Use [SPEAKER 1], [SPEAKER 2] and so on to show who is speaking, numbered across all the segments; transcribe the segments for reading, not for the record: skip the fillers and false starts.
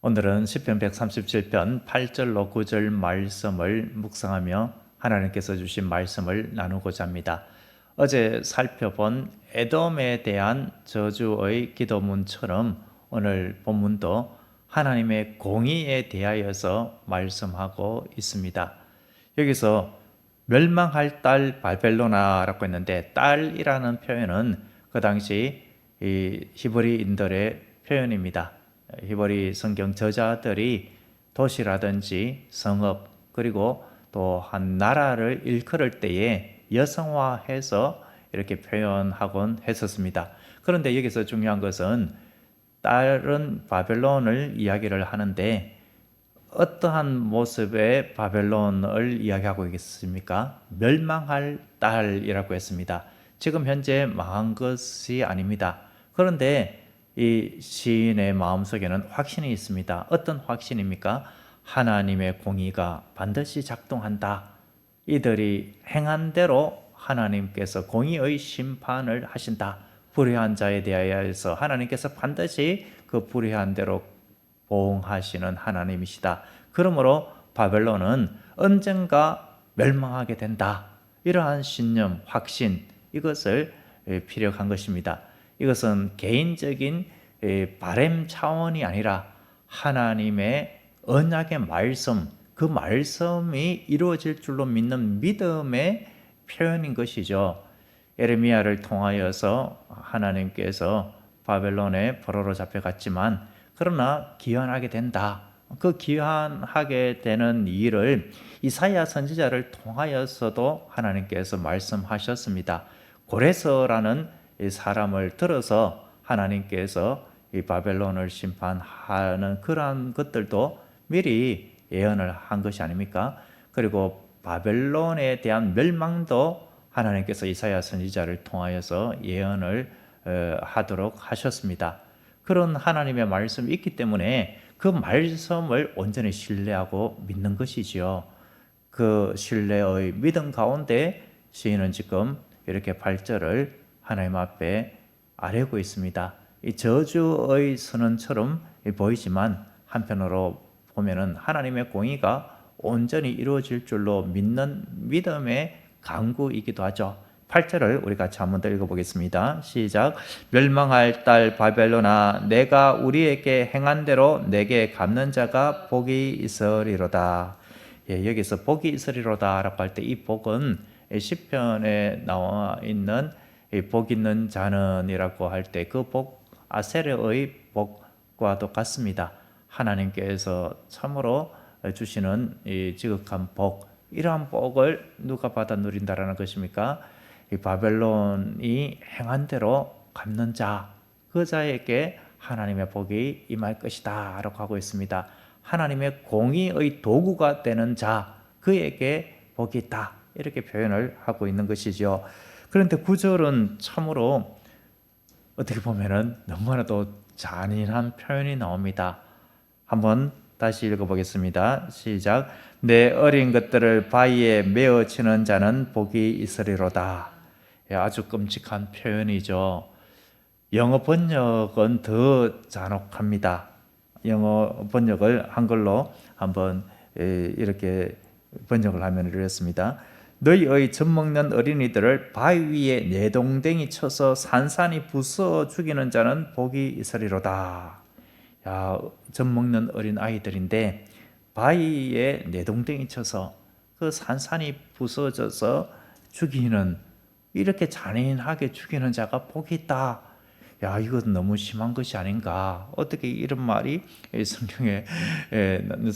[SPEAKER 1] 오늘은 시편 137편 8절로 9절 말씀을 묵상하며 하나님께서 주신 말씀을 나누고자 합니다. 어제 살펴본 에돔에 대한 저주의 기도문처럼 오늘 본문도 하나님의 공의에 대하여서 말씀하고 있습니다. 여기서 멸망할 딸 바벨로나라고 했는데, 딸이라는 표현은 그 당시 이 히브리인들의 표현입니다. 히브리 성경 저자들이 도시라든지 성읍, 그리고 또 한 나라를 일컬을 때에 여성화해서 이렇게 표현하곤 했었습니다. 그런데 여기서 중요한 것은 딸은 바벨론을 이야기를 하는데, 어떠한 모습의 바벨론을 이야기하고 있습니까? 멸망할 딸이라고 했습니다. 지금 현재 망한 것이 아닙니다. 그런데 이 시인의 마음속에는 확신이 있습니다. 어떤 확신입니까? 하나님의 공의가 반드시 작동한다. 이들이 행한 대로 하나님께서 공의의 심판을 하신다. 불의한 자에 대하여서 하나님께서 반드시 그 불의한 대로 보응하시는 하나님이시다. 그러므로 바벨론은 언젠가 멸망하게 된다. 이러한 신념, 확신, 이것을 피력한 것입니다. 이것은 개인적인 바램 차원이 아니라 하나님의 언약의 말씀, 그 말씀이 이루어질 줄로 믿는 믿음의 표현인 것이죠. 에레미야를 통하여서 하나님께서 바벨론에 포로로 잡혀갔지만 그러나 귀환하게 된다. 그 귀환하게 되는 일을 이사야 선지자를 통하여서도 하나님께서 말씀하셨습니다. 고레서라는 사람을 들어서 하나님께서 이 바벨론을 심판하는 그러한 것들도 미리 예언을 한 것이 아닙니까? 그리고 바벨론에 대한 멸망도 하나님께서 이사야 선지자를 통하여서 예언을 하도록 하셨습니다. 그런 하나님의 말씀이 있기 때문에 그 말씀을 온전히 신뢰하고 믿는 것이지요. 그 신뢰의 믿음 가운데 시인은 지금 이렇게 8절을 하나님 앞에 아뢰고 있습니다. 이 저주의 선언처럼 보이지만 한편으로 보면은 하나님의 공의가 온전히 이루어질 줄로 믿는 믿음의 강구이기도 하죠. 8절을 우리 같이 한번 더 읽어보겠습니다. 시작. 멸망할 딸 바벨로나, 내가 우리에게 행한 대로 내게 갚는 자가 복이 있으리로다. 여기서 복이 있으리로다 라고 할 때 이 복은 시편에 나와 있는 복 있는 자는 이라고 할 때 그 복, 아세르의 복과 똑같습니다. 하나님께서 참으로 주시는 이 지극한 복, 이러한 복을 누가 받아 누린다라는 것입니까? 이 바벨론이 행한 대로 갚는 자, 그 자에게 하나님의 복이 임할 것이다 라고 하고 있습니다. 하나님의 공의의 도구가 되는 자, 그에게 복이 있다, 이렇게 표현을 하고 있는 것이죠. 그런데 9절은 참으로 어떻게 보면은 너무나도 잔인한 표현이 나옵니다. 한번 다시 읽어보겠습니다. 시작. 내 어린 것들을 바위에 메어치는 자는 복이 있으리로다. 아주 끔찍한 표현이죠. 영어 번역은 더 잔혹합니다. 영어 번역을 한글로 한번 이렇게 번역을 하면 이렇습니다. 너희의 젖먹는 어린이들을 바위 위에 내동댕이 쳐서 산산이 부숴 죽이는 자는 복이 있으리로다. 젖먹는 어린 아이들인데 바위에 내동댕이 쳐서 그 산산이 부서져서 죽이는, 이렇게 잔인하게 죽이는 자가 복이 있다. 이건 너무 심한 것이 아닌가. 어떻게 이런 말이 성경에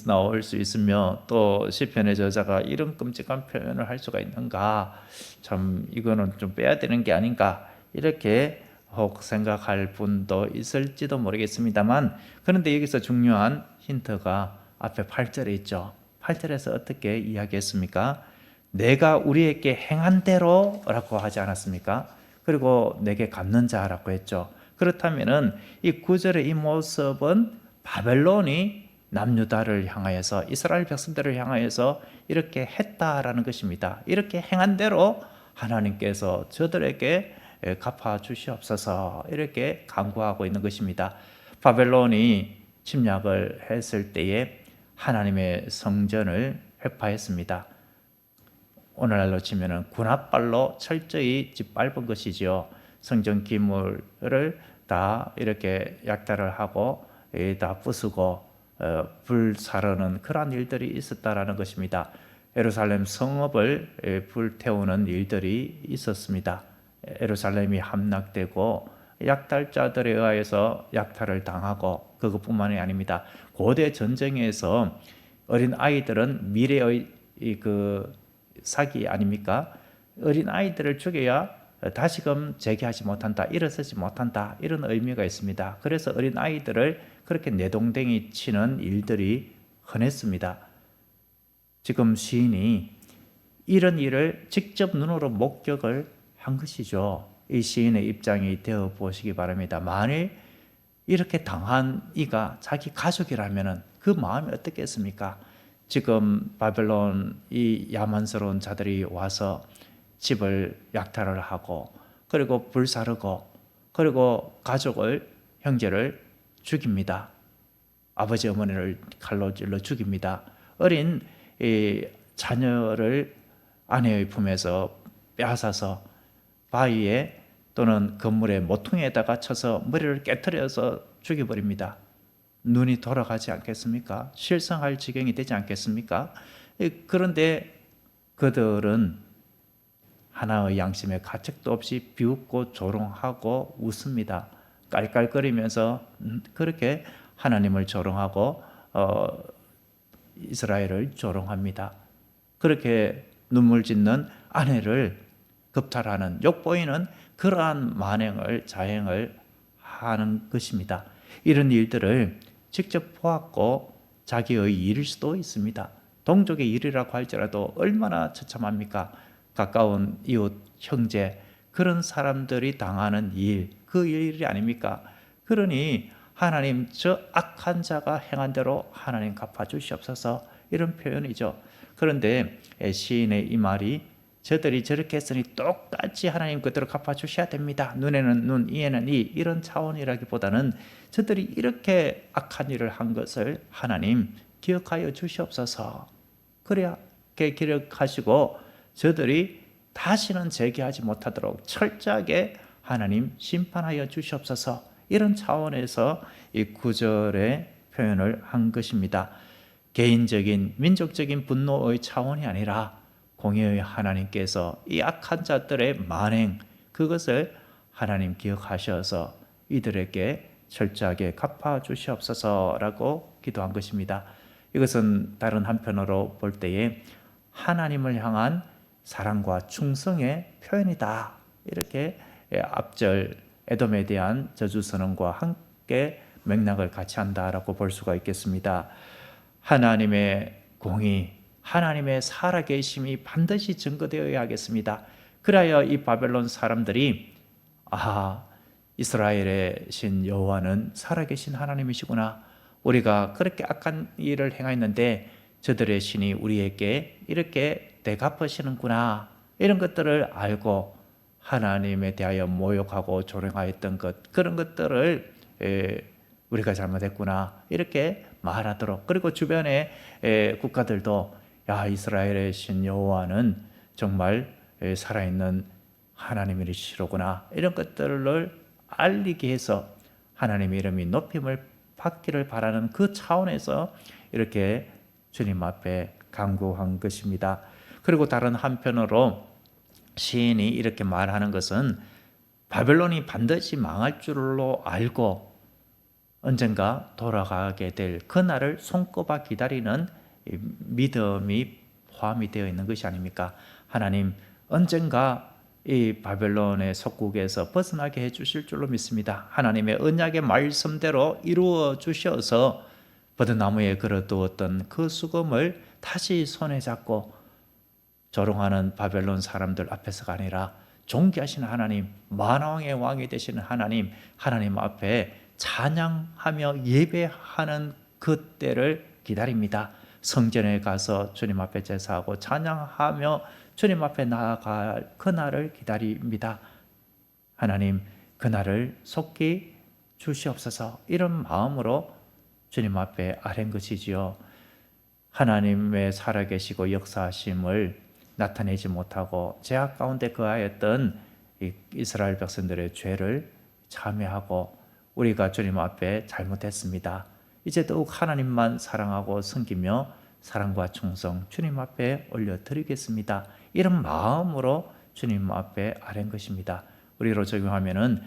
[SPEAKER 1] 나올 수 있으며 또 시편의 저자가 이런 끔찍한 표현을 할 수가 있는가. 참 이거는 좀 빼야 되는 게 아닌가, 이렇게 혹 생각할 분도 있을지도 모르겠습니다만, 그런데 여기서 중요한 힌트가 앞에 8절에 있죠. 8절에서 어떻게 이야기했습니까? 내가 우리에게 행한 대로 라고 하지 않았습니까? 그리고 내게 갚는 자라고 했죠. 그렇다면은 이 9절의 이 모습은 바벨론이 남유다를 향하여서, 이스라엘 백성들을 향하여서 이렇게 했다라는 것입니다. 이렇게 행한 대로 하나님께서 저들에게 갚아 주시옵소서, 이렇게 간구하고 있는 것입니다. 바벨론이 침략을 했을 때에 하나님의 성전을 회파했습니다. 오늘날로 치면은 군합발로 철저히 짓밟은 것이지요. 성전 기물을 다 이렇게 약탈을 하고 다 부수고 불사르는 그러한 일들이 있었다라는 것입니다. 예루살렘 성읍을 불태우는 일들이 있었습니다. 예루살렘이 함락되고 약탈자들에 의해서 약탈을 당하고 그것뿐만이 아닙니다. 고대 전쟁에서 어린 아이들은 미래의 그 사기 아닙니까? 어린 아이들을 죽여야 다시금 재기하지 못한다, 일어서지 못한다, 이런 의미가 있습니다. 그래서 어린 아이들을 그렇게 내동댕이 치는 일들이 흔했습니다. 지금 시인이 이런 일을 직접 눈으로 목격을 한 것이죠. 이 시인의 입장이 되어 보시기 바랍니다. 만일 이렇게 당한 이가 자기 가족이라면 그 마음이 어떻겠습니까? 지금 바벨론 이 야만스러운 자들이 와서 집을 약탈을 하고 그리고 불사르고 그리고 가족을 형제를 죽입니다. 아버지 어머니를 칼로 찔러 죽입니다. 어린 이 자녀를 아내의 품에서 빼앗아서 바위에 또는 건물의 모퉁이에다가 쳐서 머리를 깨트려서 죽여버립니다. 눈이 돌아가지 않겠습니까? 실성할 지경이 되지 않겠습니까? 그런데 그들은 하나의 양심에 가책도 없이 비웃고 조롱하고 웃습니다. 깔깔거리면서 그렇게 하나님을 조롱하고 이스라엘을 조롱합니다. 그렇게 눈물 짓는 아내를 겁탈하는 욕보이는 그러한 만행을 자행을 하는 것입니다. 이런 일들을 직접 보았고 자기의 일일 수도 있습니다. 동족의 일이라고 할지라도 얼마나 처참합니까? 가까운 이웃, 형제 그런 사람들이 당하는 일, 그 일이 아닙니까? 그러니 하나님 저 악한 자가 행한 대로 하나님 갚아주시옵소서 이런 표현이죠. 그런데 시인의 이 말이 저들이 저렇게 했으니 똑같이 하나님 그대로 갚아주셔야 됩니다. 눈에는 눈, 이에는 이 이런 차원이라기보다는 저들이 이렇게 악한 일을 한 것을 하나님 기억하여 주시옵소서. 그렇게 기억하시고 저들이 다시는 재기하지 못하도록 철저하게 하나님 심판하여 주시옵소서. 이런 차원에서 이 구절의 표현을 한 것입니다. 개인적인 민족적인 분노의 차원이 아니라 공의의 하나님께서 이 악한 자들의 만행 그것을 하나님 기억하셔서 이들에게 철저하게 갚아 주시옵소서라고 기도한 것입니다. 이것은 다른 한편으로 볼 때에 하나님을 향한 사랑과 충성의 표현이다. 이렇게 앞절 에돔에 대한 저주 선언과 함께 맥락을 같이 한다라고 볼 수가 있겠습니다. 하나님의 공의, 하나님의 살아계심이 반드시 증거되어야 하겠습니다. 그래야 이 바벨론 사람들이 이스라엘의 신 여호와는 살아계신 하나님이시구나. 우리가 그렇게 악한 일을 행하였는데 저들의 신이 우리에게 이렇게 대갚으시는구나. 이런 것들을 알고 하나님에 대하여 모욕하고 조롱하였던 것 그런 것들을 우리가 잘못했구나 이렇게 말하도록 그리고 주변의 국가들도 이스라엘의 신 여호와는 정말 살아있는 하나님이시로구나 이런 것들을 알리게 해서 하나님의 이름이 높임을 받기를 바라는 그 차원에서 이렇게 주님 앞에 간구한 것입니다. 그리고 다른 한편으로 시인이 이렇게 말하는 것은 바벨론이 반드시 망할 줄로 알고 언젠가 돌아가게 될 그날을 손꼽아 기다리는 믿음이 포함이 되어 있는 것이 아닙니까? 하나님 언젠가 이 바벨론의 속국에서 벗어나게 해주실 줄로 믿습니다. 하나님의 언약의 말씀대로 이루어 주셔서 버드나무에 걸어두었던 그 수금을 다시 손에 잡고 조롱하는 바벨론 사람들 앞에서가 아니라 존귀하신 하나님, 만왕의 왕이 되시는 하나님, 하나님 앞에 찬양하며 예배하는 그 때를 기다립니다. 성전에 가서 주님 앞에 제사하고 찬양하며 주님 앞에 나아갈 그날을 기다립니다. 하나님, 그날을 속히 주시옵소서. 이런 마음으로 주님 앞에 아뢰는 것이지요. 하나님의 살아계시고 역사하심을 나타내지 못하고 죄악 가운데 거하였던 이스라엘 백성들의 죄를 참회하고 우리가 주님 앞에 잘못했습니다. 이제 더욱 하나님만 사랑하고 섬기며 사랑과 충성 주님 앞에 올려드리겠습니다. 이런 마음으로 주님 앞에 아뢰는 것입니다. 우리로 적용하면은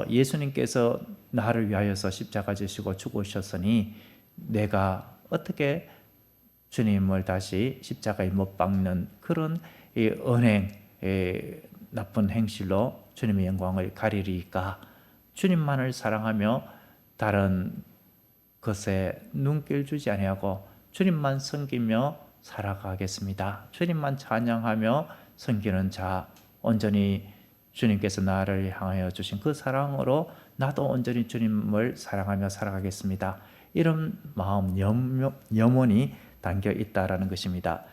[SPEAKER 1] 예수님께서 나를 위하여서 십자가 지시고 죽으셨으니 내가 어떻게 주님을 다시 십자가에 못 박는 그런 이 언행, 나쁜 행실로 주님의 영광을 가리리까? 주님만을 사랑하며 다른 것에 눈길 주지 아니하고 주님만 섬기며 살아가겠습니다. 주님만 찬양하며 섬기는 자, 온전히 주님께서 나를 향하여 주신 그 사랑으로 나도 온전히 주님을 사랑하며 살아가겠습니다. 이런 마음, 염원이 담겨 있다라는 것입니다.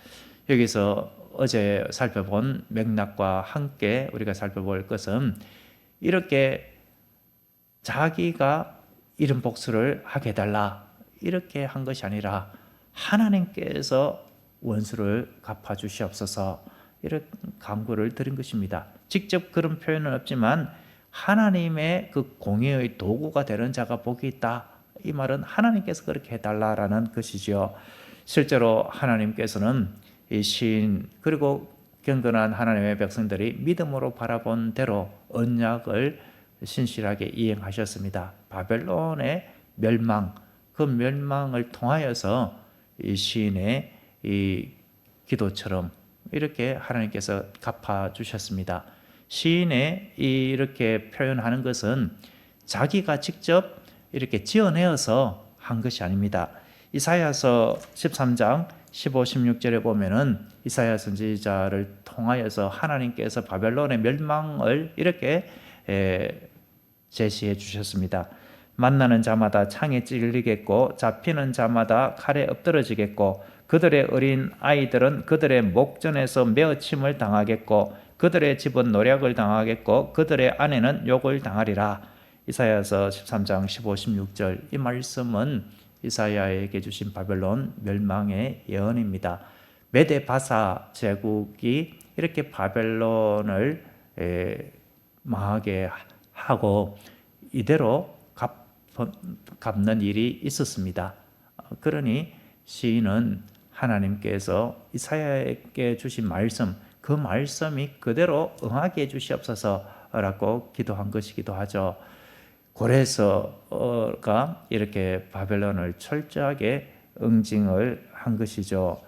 [SPEAKER 1] 여기서 어제 살펴본 맥락과 함께 우리가 살펴볼 것은 이렇게 자기가 이런 복수를 하게 해달라 이렇게 한 것이 아니라 하나님께서 원수를 갚아주시옵소서 이런 간구를 드린 것입니다. 직접 그런 표현은 없지만 하나님의 그 공의의 도구가 되는 자가 복이 있다. 이 말은 하나님께서 그렇게 해달라라는 것이지요. 실제로 하나님께서는 이 시인 그리고 경건한 하나님의 백성들이 믿음으로 바라본 대로 언약을 신실하게 이행하셨습니다. 바벨론의 멸망, 그 멸망을 통하여서 이 시인의 이 기도처럼 이렇게 하나님께서 갚아주셨습니다. 시인의 이렇게 표현하는 것은 자기가 직접 이렇게 지어내어서 한 것이 아닙니다. 이사야서 13장 15, 16절에 보면은 이사야 선지자를 통하여서 하나님께서 바벨론의 멸망을 이렇게 제시해 주셨습니다. 만나는 자마다 창에 찔리겠고 잡히는 자마다 칼에 엎드러지겠고 그들의 어린 아이들은 그들의 목전에서 메어침을 당하겠고 그들의 집은 노략을 당하겠고 그들의 아내는 욕을 당하리라. 이사야서 13장 15, 16절 이 말씀은 이사야에게 주신 바벨론 멸망의 예언입니다. 메데바사 제국이 이렇게 바벨론을 망하게 하고 이대로 갚는 일이 있었습니다. 그러니 시인은 하나님께서 이사야에게 주신 말씀, 그 말씀이 그대로 응하게 해주시옵소서라고 기도한 것이기도 하죠. 고레서가 이렇게 바벨론을 철저하게 응징을 한 것이죠.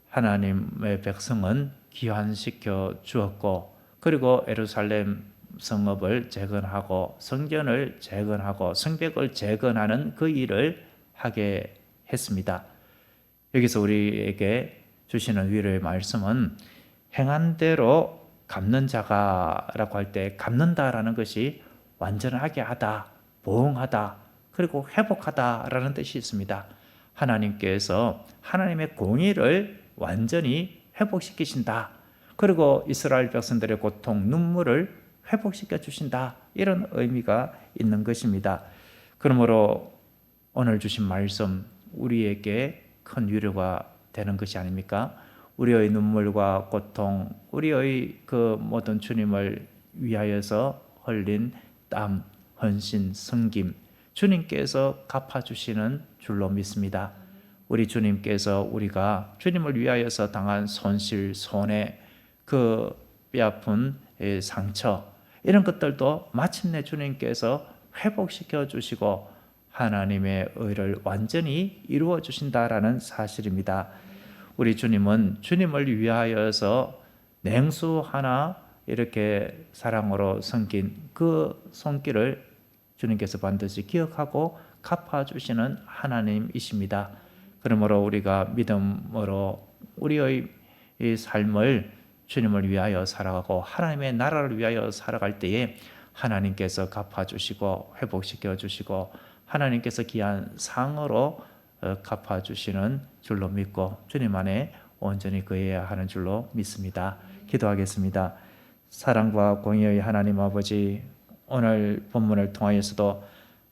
[SPEAKER 1] 하나님의 백성은 귀환시켜 주었고 그리고 예루살렘 성읍을 재건하고 성전을 재건하고 성벽을 재건하는 그 일을 하게 했습니다. 여기서 우리에게 주시는 위로의 말씀은 행한 대로 갚는 자가라고 할 때 갚는다라는 것이 완전하게 하다, 보응하다, 그리고 회복하다라는 뜻이 있습니다. 하나님께서 하나님의 공의를 완전히 회복시키신다. 그리고 이스라엘 백성들의 고통, 눈물을 회복시켜 주신다. 이런 의미가 있는 것입니다. 그러므로 오늘 주신 말씀 우리에게 큰 위로가 되는 것이 아닙니까? 우리의 눈물과 고통, 우리의 그 모든 주님을 위하여서 흘린 땀, 헌신, 섬김 주님께서 갚아주시는 줄로 믿습니다. 우리 주님께서 우리가 주님을 위하여서 당한 손실, 손해, 그 뼈아픈 상처 이런 것들도 마침내 주님께서 회복시켜 주시고 하나님의 의를 완전히 이루어 주신다라는 사실입니다. 우리 주님은 주님을 위하여서 냉수 하나 이렇게 사랑으로 섬긴 그 손길을 주님께서 반드시 기억하고 갚아주시는 하나님이십니다. 그러므로 우리가 믿음으로 우리의 이 삶을 주님을 위하여 살아가고 하나님의 나라를 위하여 살아갈 때에 하나님께서 갚아주시고 회복시켜 주시고 하나님께서 귀한 상으로 갚아주시는 줄로 믿고 주님 안에 온전히 거해야 하는 줄로 믿습니다. 기도하겠습니다. 사랑과 공의의 하나님 아버지, 오늘 본문을 통하여서도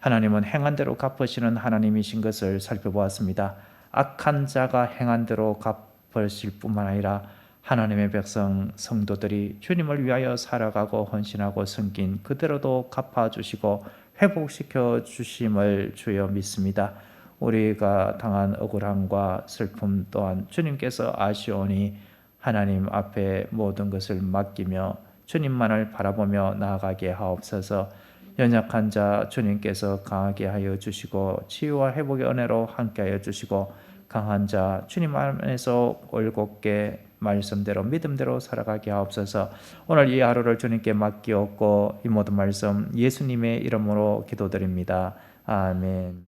[SPEAKER 1] 하나님은 행한 대로 갚으시는 하나님이신 것을 살펴보았습니다. 악한 자가 행한 대로 갚으실 뿐만 아니라 하나님의 백성 성도들이 주님을 위하여 살아가고 헌신하고 섬긴 그대로도 갚아주시고 회복시켜 주심을 주여 믿습니다. 우리가 당한 억울함과 슬픔 또한 주님께서 아시오니 하나님 앞에 모든 것을 맡기며 주님만을 바라보며 나아가게 하옵소서. 연약한 자 주님께서 강하게 하여 주시고 치유와 회복의 은혜로 함께 하여 주시고 강한 자 주님 안에서 올곧게 말씀대로 믿음대로 살아가게 하옵소서. 오늘 이 하루를 주님께 맡기옵고 이 모든 말씀 예수님의 이름으로 기도드립니다. 아멘.